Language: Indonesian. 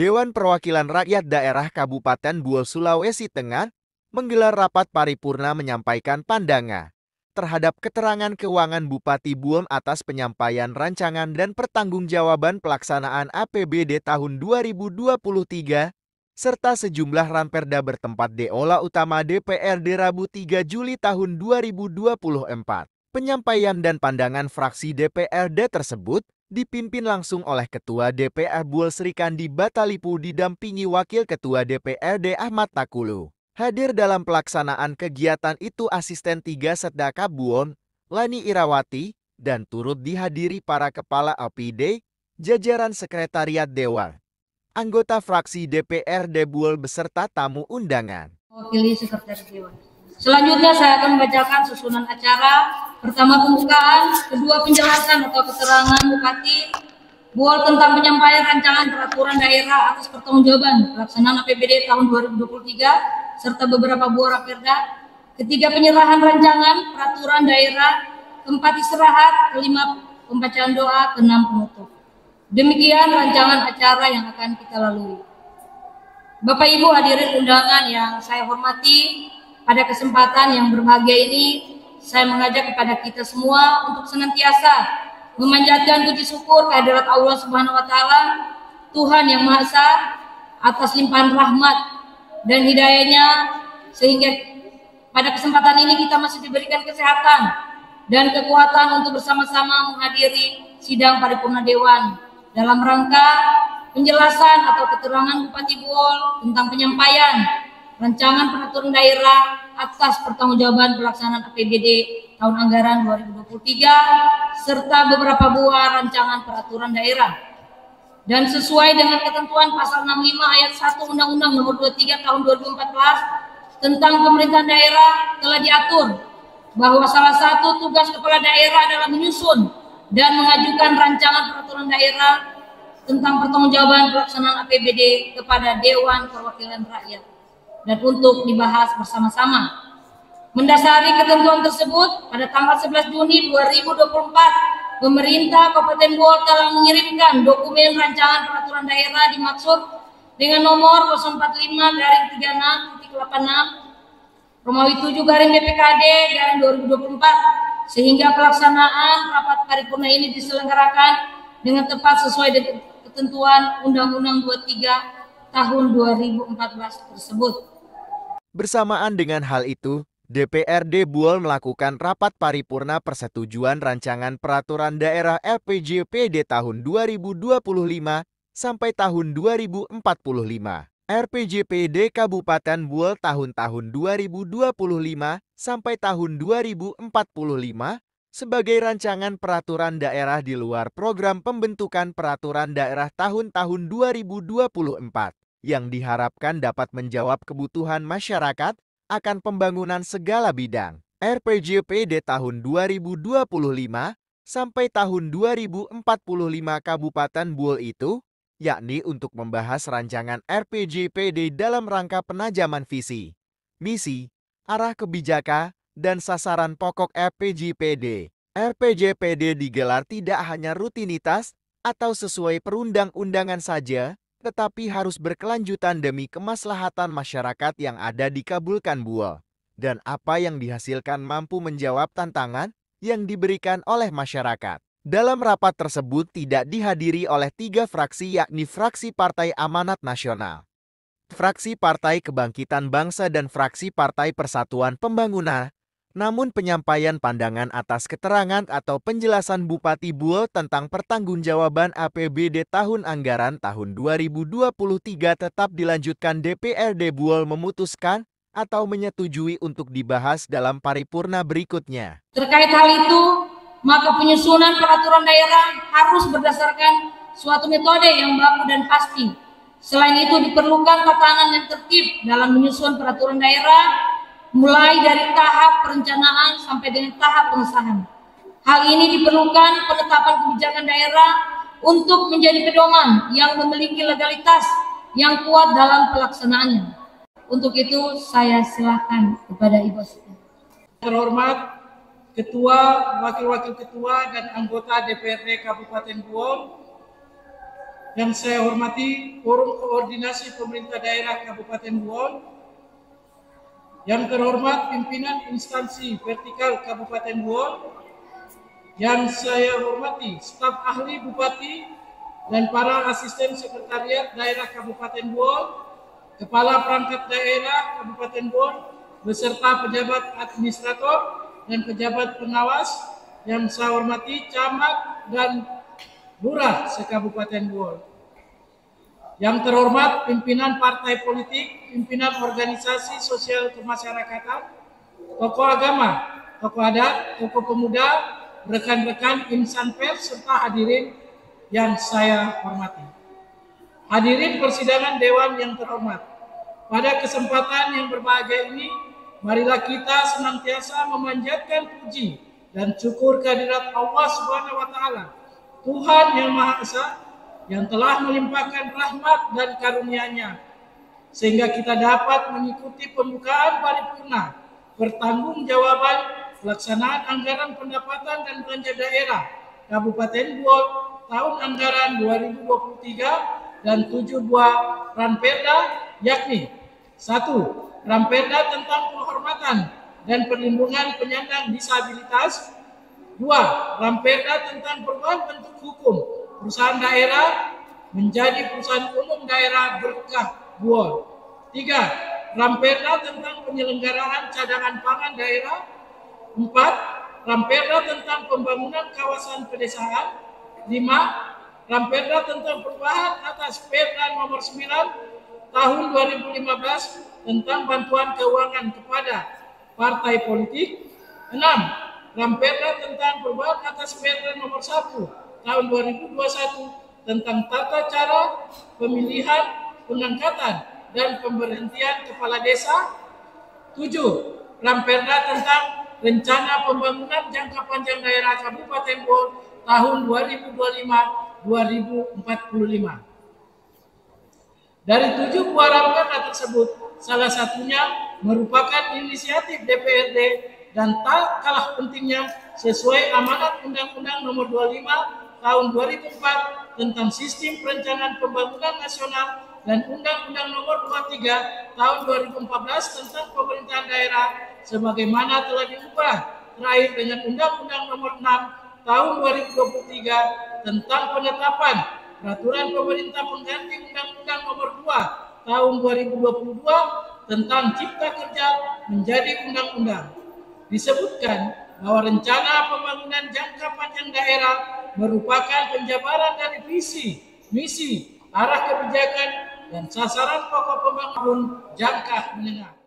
Dewan Perwakilan Rakyat Daerah Kabupaten Buol, Sulawesi Tengah menggelar rapat paripurna menyampaikan pandangan terhadap keterangan keuangan Bupati Buol atas penyampaian rancangan dan pertanggungjawaban pelaksanaan APBD tahun 2023 serta sejumlah ranperda bertempat di Aula Utama DPRD Rabu 3 Juli tahun 2024. Penyampaian dan pandangan fraksi DPRD tersebut dipimpin langsung oleh Ketua DPR Buol Sri Kandi Batalipu didampingi Wakil Ketua DPRD Ahmad Takulu. Hadir dalam pelaksanaan kegiatan itu Asisten 3 Setdaka Buol, Lani Irawati, dan turut dihadiri para Kepala OPD, jajaran Sekretariat Dewan, anggota fraksi DPRD Buol beserta tamu undangan. Mewakili Sekretariat Dewan. Selanjutnya saya akan membacakan susunan acara. Pertama pembukaan, kedua penjelasan atau keterangan Bupati Buol tentang penyampaian rancangan peraturan daerah atas pertanggungjawaban pelaksanaan APBD tahun 2023 serta beberapa buah raperda. Ketiga penyerahan rancangan peraturan daerah, keempat istirahat, kelima pembacaan doa, keenam penutup. Demikian rancangan acara yang akan kita lalui. Bapak Ibu hadirin undangan yang saya hormati, pada kesempatan yang berbahagia ini saya mengajak kepada kita semua untuk senantiasa memanjatkan puji syukur kehadirat Allah Subhanahu wa taala, Tuhan yang Maha Esa, atas limpahan rahmat dan hidayahnya sehingga pada kesempatan ini kita masih diberikan kesehatan dan kekuatan untuk bersama-sama menghadiri sidang paripurna Dewan dalam rangka penjelasan atau keterangan Bupati Buol tentang penyampaian rancangan peraturan daerah atas pertanggungjawaban pelaksanaan APBD tahun anggaran 2023 serta beberapa buah rancangan peraturan daerah. Dan sesuai dengan ketentuan pasal 65 ayat 1 Undang-Undang Nomor 23 tahun 2014 tentang pemerintahan daerah telah diatur bahwa salah satu tugas kepala daerah adalah menyusun dan mengajukan rancangan peraturan daerah tentang pertanggungjawaban pelaksanaan APBD kepada Dewan Perwakilan Rakyat dan untuk dibahas bersama-sama. Mendasari ketentuan tersebut, pada tanggal 11 Juni 2024, pemerintah Kabupaten Buol telah mengirimkan dokumen rancangan peraturan daerah dimaksud dengan nomor 045-36.86 Romawi 7-BPKD-2024 sehingga pelaksanaan rapat paripurna ini diselenggarakan dengan tepat sesuai dengan ketentuan Undang-Undang 23 tahun 2014 tersebut. Bersamaan dengan hal itu, DPRD Buol melakukan rapat paripurna persetujuan rancangan peraturan daerah RPJPD tahun 2025 sampai tahun 2045. RPJPD Kabupaten Buol tahun-tahun 2025 sampai tahun 2045 sebagai rancangan peraturan daerah di luar program pembentukan peraturan daerah tahun-tahun 2024 yang diharapkan dapat menjawab kebutuhan masyarakat akan pembangunan segala bidang. RPJPD tahun 2025 sampai tahun 2045 Kabupaten Buol itu, yakni untuk membahas rancangan RPJPD dalam rangka penajaman visi, misi, arah kebijakan, dan sasaran pokok RPJPD. RPJPD digelar tidak hanya rutinitas atau sesuai perundang-undangan saja, tetapi harus berkelanjutan demi kemaslahatan masyarakat yang ada dikabulkan Buol. Dan apa yang dihasilkan mampu menjawab tantangan yang diberikan oleh masyarakat. Dalam rapat tersebut tidak dihadiri oleh 3 fraksi yakni fraksi Partai Amanat Nasional, fraksi Partai Kebangkitan Bangsa dan fraksi Partai Persatuan Pembangunan. Namun penyampaian pandangan atas keterangan atau penjelasan Bupati Buol tentang pertanggungjawaban APBD tahun anggaran tahun 2023 tetap dilanjutkan. DPRD Buol memutuskan atau menyetujui untuk dibahas dalam paripurna berikutnya. Terkait hal itu, maka penyusunan peraturan daerah harus berdasarkan suatu metode yang baku dan pasti. Selain itu diperlukan tatanan yang tertib dalam menyusun peraturan daerah, mulai dari tahap perencanaan sampai dengan tahap pengesahan. Hal ini diperlukan penetapan kebijakan daerah untuk menjadi pedoman yang memiliki legalitas yang kuat dalam pelaksanaannya. Untuk itu saya silakan kepada Ibu Asisten. Terhormat Ketua, Wakil-Wakil Ketua, dan anggota DPRD Kabupaten Buol, yang saya hormati Forum Koordinasi Pemerintah Daerah Kabupaten Buol, yang terhormat pimpinan instansi vertikal Kabupaten Buol, yang saya hormati staf ahli Bupati dan para asisten sekretariat daerah Kabupaten Buol, kepala perangkat daerah Kabupaten Buol, beserta pejabat administrator dan pejabat pengawas, yang saya hormati camat dan lurah se-Kabupaten Buol. Yang terhormat pimpinan partai politik, pimpinan organisasi sosial kemasyarakatan, tokoh agama, tokoh adat, tokoh pemuda, rekan-rekan insan pers, serta hadirin yang saya hormati. Hadirin persidangan Dewan yang terhormat, pada kesempatan yang berbahagia ini, marilah kita senantiasa memanjatkan puji dan syukur kehadirat Allah Subhanahu wa Ta'ala, Tuhan yang Maha Esa, yang telah melimpahkan rahmat dan karunia-Nya, sehingga kita dapat mengikuti pembukaan paripurna pertanggungjawaban pelaksanaan anggaran pendapatan dan belanja daerah Kabupaten Buol tahun anggaran 2023 dan 7 buah ranperda, yakni 1. Ranperda tentang penghormatan dan perlindungan penyandang disabilitas. 2. Ranperda tentang perubahan bentuk hukum perusahaan daerah menjadi perusahaan umum daerah Berkah Buol. 3. Ranperda tentang penyelenggaraan cadangan pangan daerah. 4. Ranperda tentang pembangunan kawasan pedesaan. 5. Ranperda tentang perubahan atas Perda nomor 9 tahun 2015 tentang bantuan keuangan kepada partai politik. 6. Ranperda tentang perubahan atas Perda nomor 1 tahun 2021 tentang tata cara pemilihan, pengangkatan, dan pemberhentian kepala desa. 7. Ranperda tentang rencana pembangunan jangka panjang daerah Kabupaten Buol tahun 2025-2045. Dari 7 buah ranperda tersebut, salah satunya merupakan inisiatif DPRD dan tak kalah pentingnya sesuai amanat Undang-Undang Nomor 25 Tahun 2004 tentang Sistem Perencanaan Pembangunan Nasional dan Undang-Undang Nomor 23 Tahun 2014 tentang Pemerintahan Daerah, sebagaimana telah diubah terakhir dengan Undang-Undang Nomor 6 Tahun 2023 tentang penetapan Peraturan Pemerintah Pengganti Undang-Undang Nomor 2 Tahun 2022 tentang Cipta Kerja menjadi undang-undang. Disebutkan bahwa rencana pembangunan jangka panjang daerah merupakan penjabaran dari visi, misi, arah kebijakan, dan sasaran pokok pembangunan jangka menengah.